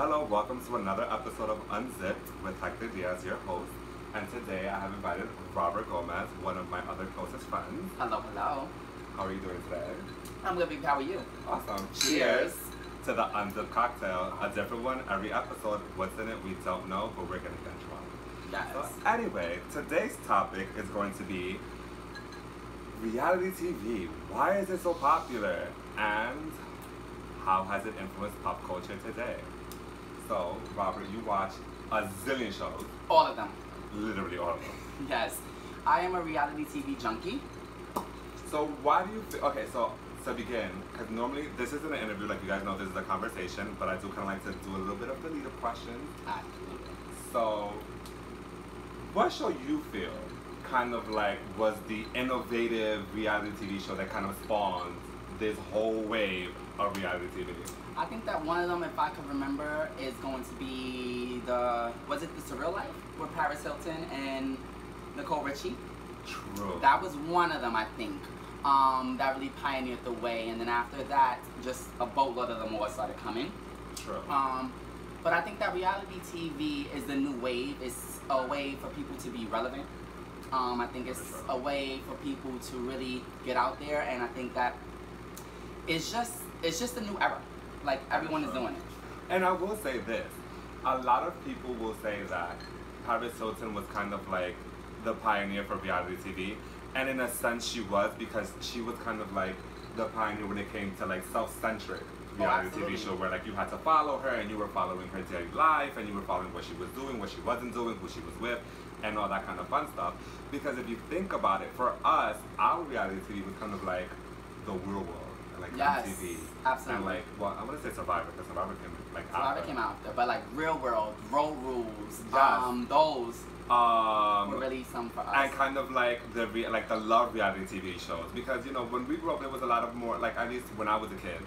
Hello, welcome to another episode of Unzipped with Hector Diaz, your host. And today I have invited Robert Gomez, one of my other closest friends. Hello, hello. How are you doing today? I'm good, baby. How are you? Awesome. Cheers. To the Unzipped cocktail, a different one every episode. What's in it, we don't know, but we're going to get drunk. Yes. So anyway, today's topic is going to be reality TV. Why is it so popular? And how has it influenced pop culture today? So, Robert, you watch a zillion shows. All of them. Literally all of them. Yes. I am a reality TV junkie. So why do you feel, okay, so to begin, because normally this isn't an interview, like you guys know this is a conversation, but I do kind of like to do a little bit of the lead-up questions. Absolutely. So, what show you feel kind of like was the innovative reality TV show that kind of spawned this whole wave of reality TV? I think that one of them, if I could remember, is going to be was it The Surreal Life? With Paris Hilton and Nicole Richie? True. That was one of them, I think. That really pioneered the way. And then after that, just a boatload of them more started coming. True. But I think that reality TV is the new wave. It's a way for people to be relevant. I think it's a way for people to really get out there, and I think that it's just a new era. Like, everyone is doing it. And I will say this, a lot of people will say that Paris Hilton was kind of like the pioneer for reality TV, and in a sense she was, because she was kind of like the pioneer when it came to like self-centric reality TV show, where like you had to follow her and you were following her daily life and you were following what she was doing, what she wasn't doing, who she was with, and all that kind of fun stuff. Because if you think about it, for us, our reality TV was kind of like the real world. Like MTV, absolutely. And like, well, I want to say Survivor, because Survivor came like Survivor came out there, but like Real World, Road Rules, yes. Those were really some for us. And kind of like the love reality TV shows, because you know when we grew up, there was a lot of more, like, at least when I was a kid,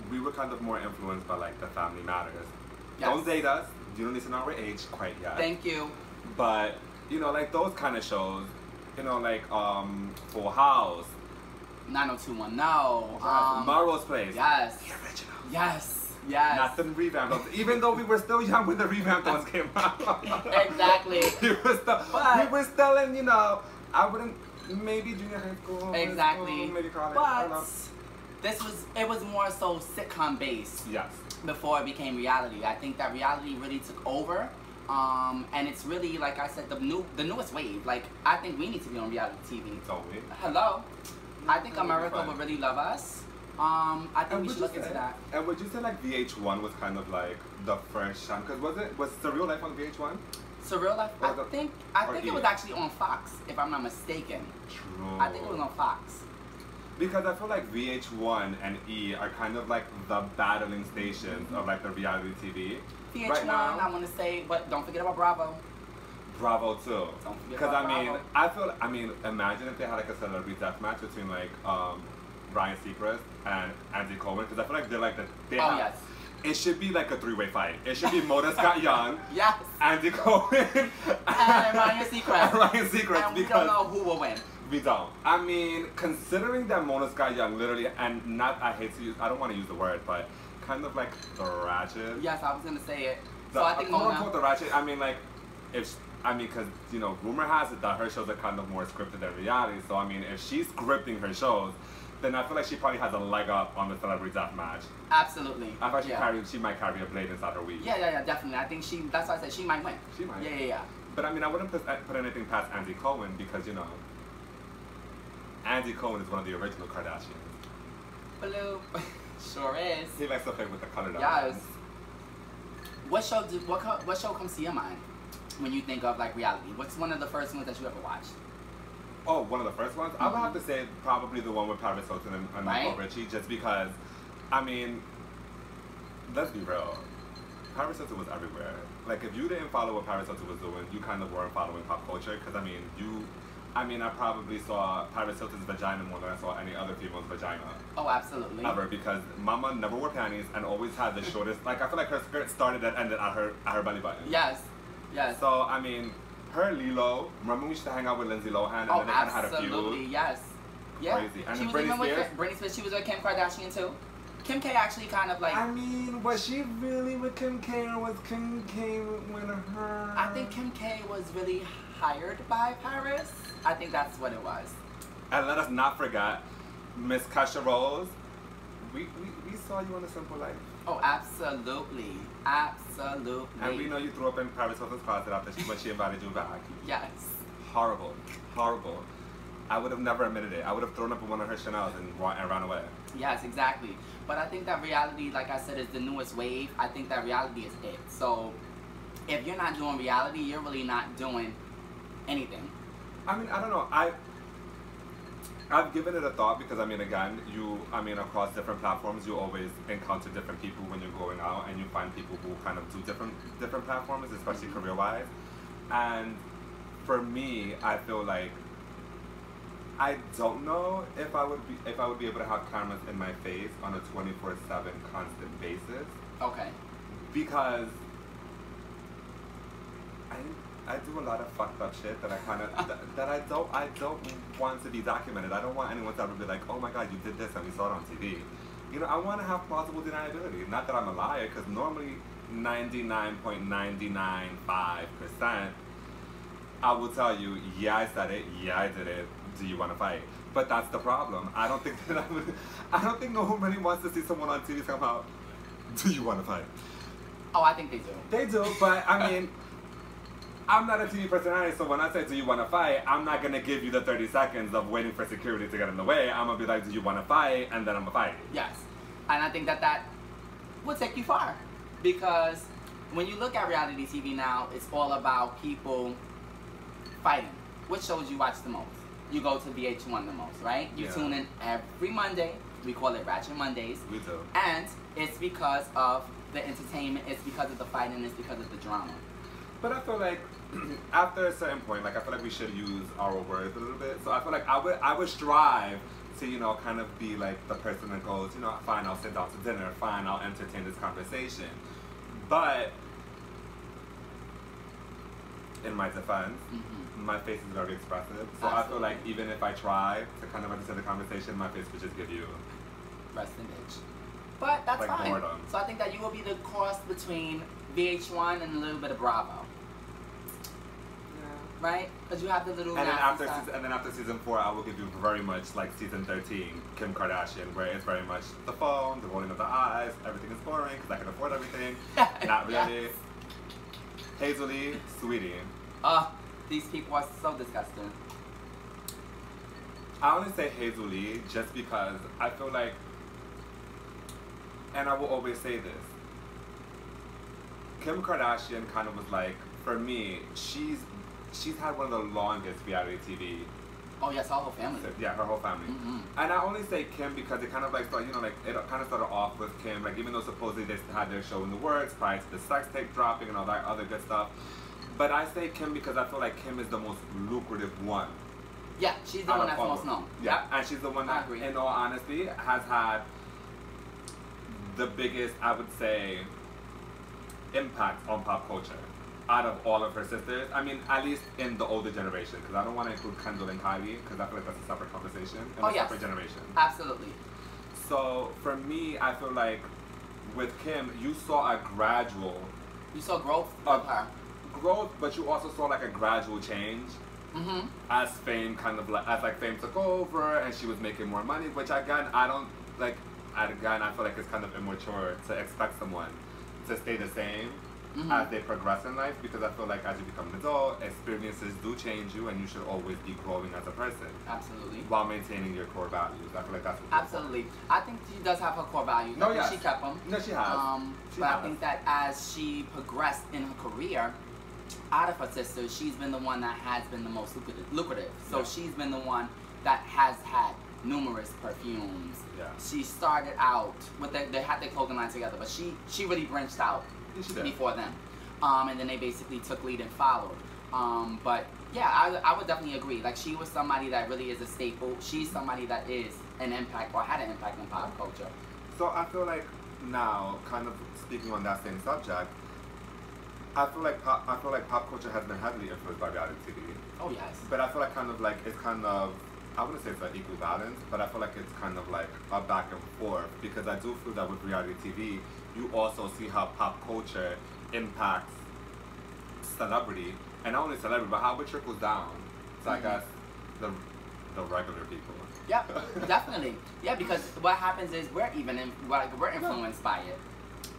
we were kind of more influenced by like the Family Matters. Yes. Don't date us. You don't need to know our age quite yet. Thank you. But you know, like those kind of shows, you know, like Full House. 90210. Melrose Place. Yes. The original. Yes. Yes. Not the revamped ones. Even though we were still young when the revamped ones came out. Exactly. we were still in, you know, I wouldn't, maybe junior high school. Exactly. School, maybe college. But it was more so sitcom based. Yes. Before it became reality. I think that reality really took over. And it's really, like I said, the newest wave. Like, I think we need to be on reality TV. Don't we? Hello. I think America would really love us. I think we should look into that. And would you say like VH1 was kind of like the first time? Because was Surreal Life on VH1? Surreal Life? I think it was actually on Fox, if I'm not mistaken. True. I think it was on Fox. Because I feel like VH1 and E are kind of like the battling stations of like the reality TV. VH1, right now, I want to say, but don't forget about Bravo. Bravo too. Because I mean, imagine if they had like a celebrity death match between like Ryan Seacrest and Andy Cohen, because I feel like they're like yes. It should be like a three-way fight. It should be Mona Scott Young, yes, Andy Cohen, and Ryan Seacrest. And we don't know who will win. We don't. I mean, considering that Mona Scott Young literally, and not, I don't want to use the word, but kind of like the ratchet. Yes, I was gonna say it. So I think Mona. The ratchet. I mean, like, because, you know, rumor has it that her shows are kind of more scripted than reality. So, I mean, if she's scripting her shows, then I feel like she probably has a leg up on the celebrity death match. Absolutely. I thought she might carry a blade inside her weave. Yeah, definitely. I think that's why I said she might win. She might. Yeah. But, I mean, I wouldn't put anything past Andy Cohen because, you know, Andy Cohen is one of the original Kardashians. Blue. Sure is. He likes to play with the colored eyes. What show comes to your mind when you think of like reality? What's one of the first ones that you ever watched? Oh, one of the first ones? I would have to say probably the one with Paris Hilton and Nicole Richie, just because, I mean, let's be real. Paris Hilton was everywhere. Like, if you didn't follow what Paris Hilton was doing, you kind of weren't following pop culture, because, I probably saw Paris Hilton's vagina more than I saw any other female's vagina. Oh, absolutely. Ever, because Mama never wore panties and always had the shortest, like, I feel like her skirt started and ended at her belly button. Yes. So, I mean, her Lilo, remember we used to hang out with Lindsay Lohan and then they kind of had a feud? Absolutely, yes. Yeah. Crazy. And she was Britney Spears? Britney Spears, she was with Kim Kardashian too. Kim K actually kind of like. I mean, was she really with Kim K or was Kim K with her? I think Kim K was really hired by Paris. I think that's what it was. And let us not forget, Miss Kesha Rose. We saw you on A Simple Life. Oh, absolutely. Absolutely. And we know you threw up in Paris Hilton's closet after when she invited you back. Yes. Horrible. Horrible. I would have never admitted it. I would have thrown up in one of her Chanels and ran away. Yes, exactly. But I think that reality, like I said, is the newest wave. I think that reality is it. So if you're not doing reality, you're really not doing anything. I mean, I don't know. I've given it a thought because, I mean, again, across different platforms, you always encounter different people when you're going out, and you find people who kind of do different platforms, especially career-wise. And for me, I feel like I don't know if I would be able to have cameras in my face on a 24/7 constant basis. Okay. Because I do a lot of fucked up shit that I kind of that I don't want to be documented. I don't want anyone to ever be like, oh my god, you did this and we saw it on TV. You know, I want to have plausible deniability. Not that I'm a liar, because normally 99.995% I will tell you, yeah, I said it, yeah, I did it. Do you want to fight? But that's the problem. I don't think nobody wants to see someone on TV come out. Do you want to fight? Oh, I think they do. They do, but I mean, I'm not a TV personality, so when I say, do you want to fight, I'm not going to give you the 30 seconds of waiting for security to get in the way. I'm going to be like, do you want to fight? And then I'm going to fight. Yes. And I think that will take you far. Because when you look at reality TV now, it's all about people fighting. Which shows you watch the most? You go to VH1 the most, right? You tune in every Monday. We call it Ratchet Mondays. We do. And it's because of the entertainment, it's because of the fighting, it's because of the drama. But I feel like after a certain point, like I feel like we should use our words a little bit. So I feel like I would strive to, you know, kind of be like the person that goes, you know, fine, I'll sit down to dinner, fine, I'll entertain this conversation. But in my defense, my face is very expressive. So I feel like even if I try to kind of entertain the conversation, my face would just give you rest in bitch. But that's like fine. Boredom. So I think that you will be the cross between VH1 and a little bit of Bravo. Right? Because you have the little. And then after season 4, I will give you very much like season 13, Kim Kardashian, where it's very much the phone, the rolling of the eyes, everything is boring because I can afford everything. Not really. Yes. Hazel-E, sweetie. These people are so disgusting. I only say Hazel-E just because I feel like, and I will always say this, Kim Kardashian kind of was like, for me, she's had one of the longest reality TV. Oh yes, her whole family. Yeah, her whole family. And I only say Kim because it kind of like started, you know, like it kind of started off with Kim, like even though supposedly they had their show in the works prior to the sex tape dropping and all that other good stuff. But I say Kim because I feel like Kim is the most lucrative one. Yeah, she's the one that's most known. Yeah, and she's the one that, in all honesty, has had the biggest, I would say, impact on pop culture out of all of her sisters. I mean, at least in the older generation, because I don't want to include Kendall and Kylie, because I feel like that's a separate conversation in a separate generation. Absolutely. So for me, I feel like with Kim, you saw a gradual. You saw growth of her. Growth, but you also saw like a gradual change. As fame kind of like, as like fame took over and she was making more money, which again, I don't like, again, I feel like it's kind of immature to expect someone to stay the same as they progress in life, because I feel like as you become an adult, experiences do change you and you should always be growing as a person. Absolutely. While maintaining your core values. I feel like that's what absolutely. I think she does have her core values. No, yes. She kept them. No, she has. But I think that as she progressed in her career, out of her sisters, she's been the one that has been the most lucrative. So she's been the one that has had numerous perfumes. Yeah. She started out with they had their clothing line together, but she really branched out before them. And then they basically took lead and followed. But yeah, I would definitely agree. Like, she was somebody that really is a staple. She's somebody that is an impact or had an impact on pop culture. So I feel like now, kind of speaking on that same subject, I feel like pop culture has been heavily influenced by reality TV. Oh yes. But I feel like it's kind of I wouldn't say it's an equal balance, but I feel like it's kind of like a back and forth because I do feel that with reality TV, you also see how pop culture impacts celebrity, and not only celebrity, but how it trickles down to I guess the regular people. Yeah, definitely. Yeah, because what happens is we're influenced by it.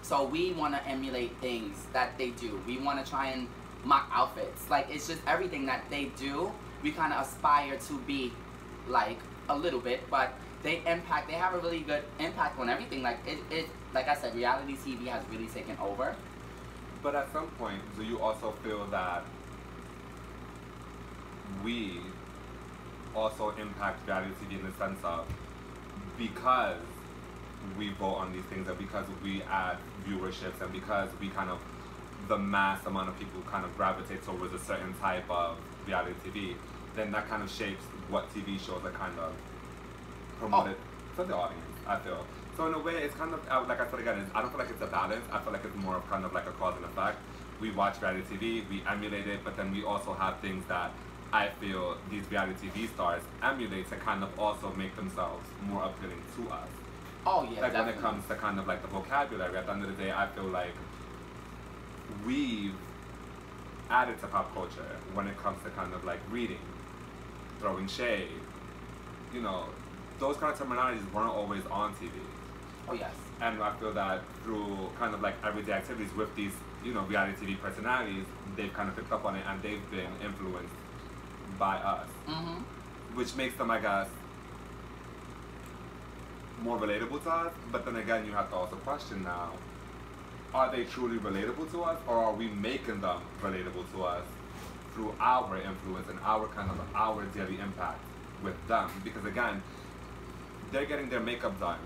So we want to emulate things that they do. We want to try and mock outfits. Like, it's just everything that they do, we kind of aspire to be like a little bit, but they have a really good impact on everything. Like, like I said, reality TV has really taken over. But at some point, do you also feel that we also impact reality TV in the sense of because we vote on these things and because we add viewerships and because we kind of, the mass amount of people kind of gravitate towards a certain type of reality TV, then that kind of shapes what TV shows are kind of promoted to the audience, I feel. So in a way, it's kind of, like I said again, I don't feel like it's a balance. I feel like it's more of kind of like a cause and effect. We watch reality TV, we emulate it, but then we also have things that I feel these reality TV stars emulate to kind of also make themselves more appealing to us. Oh yeah, like definitely. When it comes to kind of like the vocabulary, at the end of the day, I feel like we've added to pop culture when it comes to kind of like reading, throwing shade, you know, those kind of terminologies weren't always on TV. Oh yes. And I feel that through kind of like everyday activities with these, you know, reality TV personalities, they've kind of picked up on it and they've been influenced by us. Which makes them, I guess, more relatable to us. But then again, you have to also question now, are they truly relatable to us, or are we making them relatable to us through our influence and our kind of our daily impact with them? Because again, they're getting their makeup done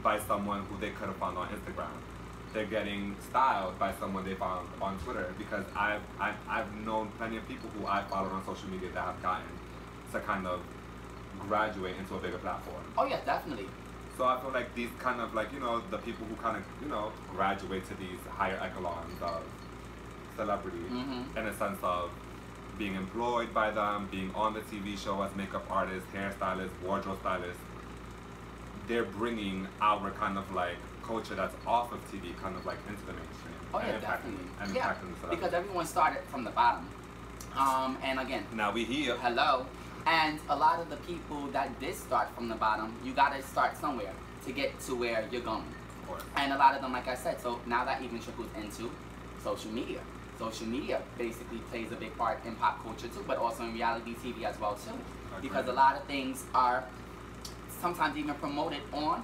by someone who they could have found on Instagram. They're getting styled by someone they found on Twitter, because I've known plenty of people who I followed on social media that have gotten to kind of graduate into a bigger platform. Oh yeah, definitely. So I feel like these kind of like, you know, the people who kind of, you know, graduate to these higher echelons of celebrity in a sense of being employed by them, being on the TV show as makeup artists, hairstylists, wardrobe stylists, they're bringing our kind of like culture that's off of TV kind of like into the mainstream. Oh yeah, definitely. And Yeah, impacting the celebrity. because everyone started from the bottom. And again, Now we here. hello. And a lot of the people that did start from the bottom, you gotta start somewhere to get to where you're going. Of course. And a lot of them, like I said, so now that even trickles into social media. Social media basically plays a big part in pop culture too, but also in reality TV as well too. Because a lot of things are sometimes even promoted on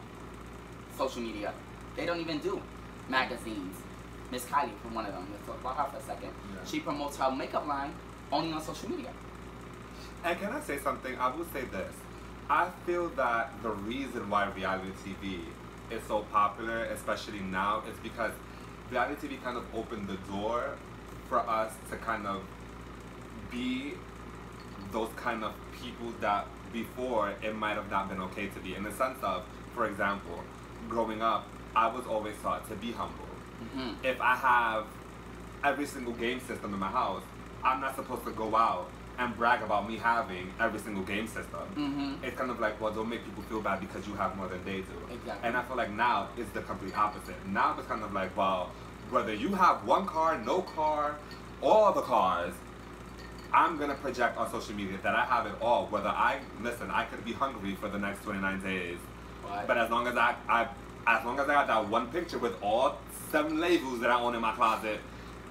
social media. They don't even do magazines. Miss Kylie, for one of them, let's talk about her for a second. Yeah. She promotes her makeup line only on social media. And can I say something? I will say this. I feel that the reason why reality TV is so popular, especially now, is because reality TV kind of opened the door for us to kind of be those kind of people that before it might have not been okay to be. In the sense of, for example, growing up, I was always taught to be humble. If I have every single game system in my house, I'm not supposed to go out and brag about me having every single game system. It's kind of like, well, don't make people feel bad because you have more than they do. Exactly. And I feel like now it's the complete opposite. Now it's kind of like, well, whether you have one car, no car, all the cars, I'm gonna project on social media that I have it all. Whether I could be hungry for the next 29 days, but as long as I got that one picture with all 7 labels that I own in my closet,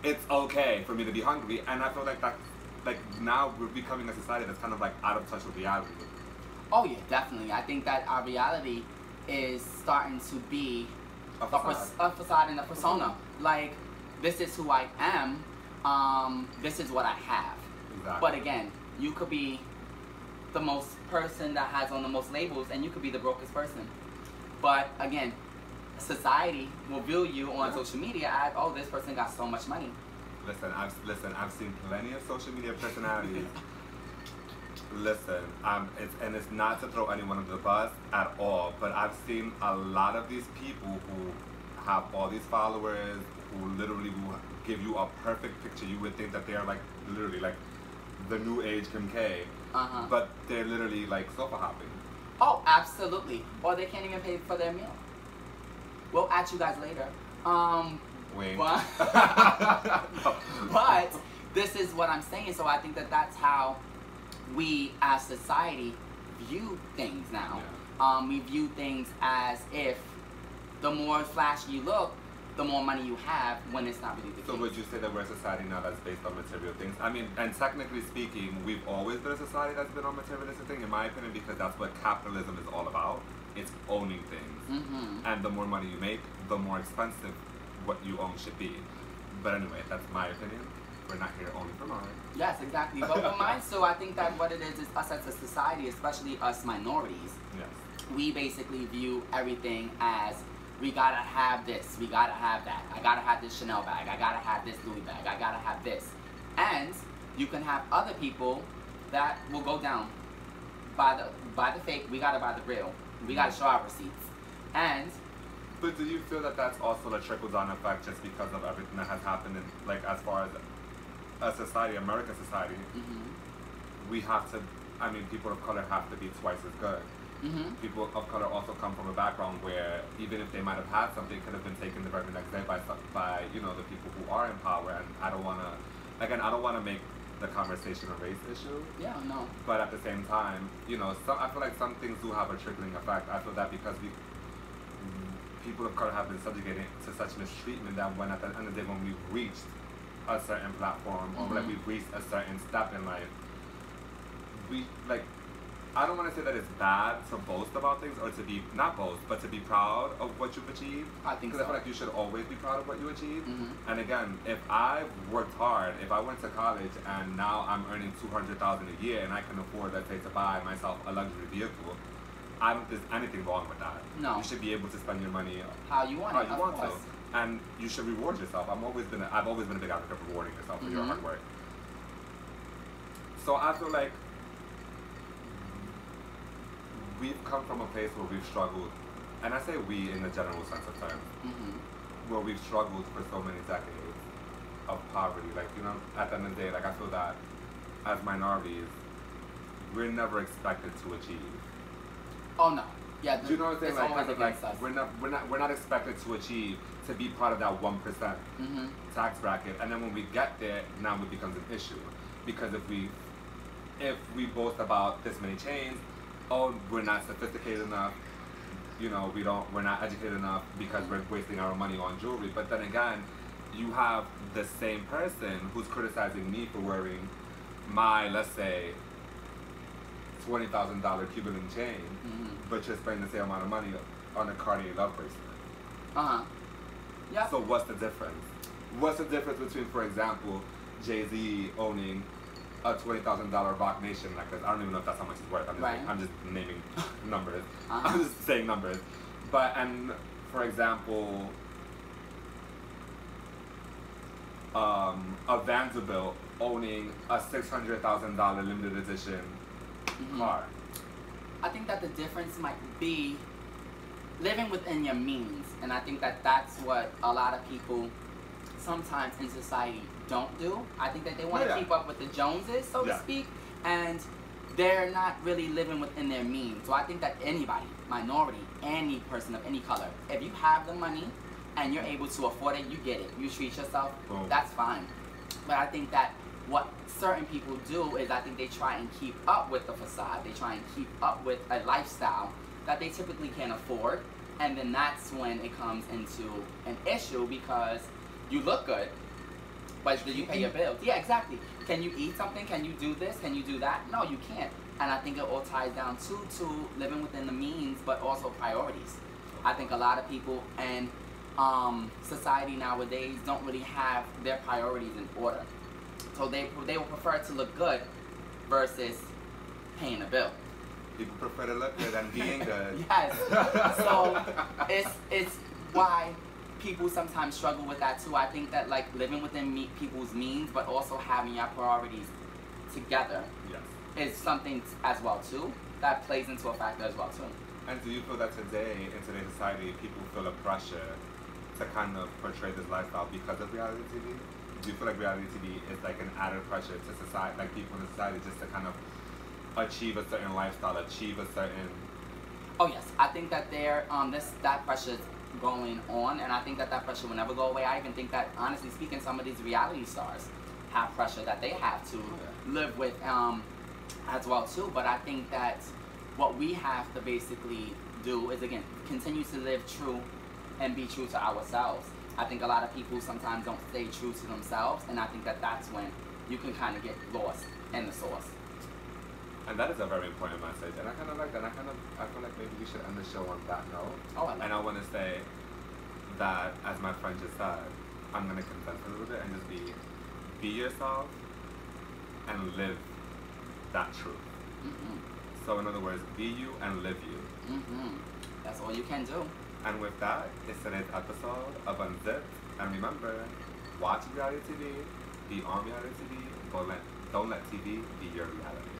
it's okay for me to be hungry. And I feel like that, like now we're becoming a society that's kind of like out of touch with reality. Oh yeah, definitely. I think that our reality is starting to be A facade. a facade and a persona. Like, this is who I am. This is what I have. Exactly. But again, you could be the most person that has on the most labels, and you could be the brokest person. But again, society will view you on social media as, oh, this person got so much money. Listen, I've seen plenty of social media personalities. Listen, it's not to throw anyone under the bus at all, but I've seen a lot of these people who have all these followers who literally will give you a perfect picture. You would think that they are like literally like the new age Kim K, but they're literally like sofa hopping. Oh, absolutely. Or they can't even pay for their meal. We'll at you guys later. Wink. But, but this is what I'm saying. So I think that that's how we as society view things now. Yeah. We view things as if the more flashy you look, the more money you have, when it's not really the So case. would you say that we're a society now that's based on material things? I mean, and technically speaking, we've always been a society that's been on materialistic thing, in my opinion, because that's what capitalism is all about. It's owning things. And the more money you make, the more expensive what you own should be. But anyway, that's my opinion. We're not here only for mine. Yes, exactly. But for mine, so I think that what it is us as a society, especially us minorities, Yes. we basically view everything as we gotta have this, we gotta have that. I gotta have this Chanel bag, I gotta have this Louis bag, I gotta have this. And you can have other people that will go down, buy the fake, we gotta buy the real. We gotta show our receipts. And But do you feel that that's also a trickle-down effect just because of everything that has happened in, like, as far as a society, American society, we have to, I mean, people of color have to be twice as good. People of color also come from a background where even if they might have had something, it could have been taken the very next day by you know, the people who are in power. And I don't want to, again, I don't want to make the conversation a race issue. yeah, no. But at the same time, you know, I feel like some things do have a trickling effect. I feel that because people of color have been subjugated to such mistreatment that when at the end of the day, when we've reached a certain platform or like we've reached a certain step in life, we like, I don't want to say that it's bad to boast about things or to be, not boast, but to be proud of what you've achieved. I think so. Because I feel like you should always be proud of what you achieved. And again, if I've worked hard, if I went to college and now I'm earning $200,000 a year and I can afford, let's say, to buy myself a luxury vehicle, I don't think there's anything wrong with that. No. You should be able to spend your money How you want how it, you of want course. to. And you should reward yourself. I've always been a big advocate for rewarding yourself for your hard work. So I feel like we've come from a place where we've struggled, and I say we in the general sense of terms, where we've struggled for so many decades of poverty. Like, you know, at the end of the day, like, I feel that as minorities, we're never expected to achieve. Oh no. Yeah, Do you know what I'm saying? it's Like, always kind of like against us. we're not expected to achieve, to be part of that 1% tax bracket, and then when we get there, now it becomes an issue because if we boast about this many chains, oh, we're not sophisticated enough, you know, we're not educated enough because we're wasting our money on jewelry. But then again, you have the same person who's criticizing me for wearing my, let's say, $20,000 Cuban chain, but you're spending the same amount of money on a Cartier Love bracelet. Yeah. So what's the difference? What's the difference between, for example, Jay-Z owning a $20,000 Rock Nation necklace? I don't even know if that's how much it's worth. I'm just naming numbers. I'm just saying numbers. But, and for example, a Vanderbilt owning a $600,000 limited edition car. I think that the difference might be living within your means, and I think that that's what a lot of people sometimes in society don't do. I think that they want to keep up with the Joneses, so to speak, and they're not really living within their means. So I think that anybody, minority, any person of any color, if you have the money and you're able to afford it, you get it. You treat yourself, that's fine. But I think that what certain people do is I think they try and keep up with the facade. They try and keep up with a lifestyle that they typically can't afford. And then that's when it comes into an issue because you look good, but do you pay your bills? Yeah, exactly. Can you eat something? Can you do this? Can you do that? No, you can't. And I think it all ties down to living within the means, but also priorities. I think a lot of people and society nowadays don't really have their priorities in order. So they will prefer to look good versus paying a bill. People prefer to look good than being good. Yes. So it's why people sometimes struggle with that too. I think that like living within people's means, but also having your priorities together is something as well too that plays into a factor as well too. And do you feel that today in today's society people feel a pressure to kind of portray this lifestyle because of reality TV? Do you feel like reality TV is like an added pressure to society, like people in society, just to kind of achieve a certain lifestyle, achieve a certain. Oh yes, I think that that pressure is going on, and I think that pressure will never go away. I even think that, honestly speaking, some of these reality stars have pressure that they have to live with as well too. But I think that what we have to basically do is, again, continue to live true and be true to ourselves. I think a lot of people sometimes don't stay true to themselves, and I think that that's when you can kind of get lost in the sauce. And that is a very important message, and I kind of like that. I feel like maybe we should end the show on that note. Oh, I love And I want to say that, as my friend just said, I'm gonna condense a little bit and just be yourself and live that truth. Mm-hmm. So in other words, be you and live you. Mm-hmm. That's all you can do. And with that, it's today's episode of Unzipped. And remember, watch reality TV, be on reality TV, don't let TV be your reality.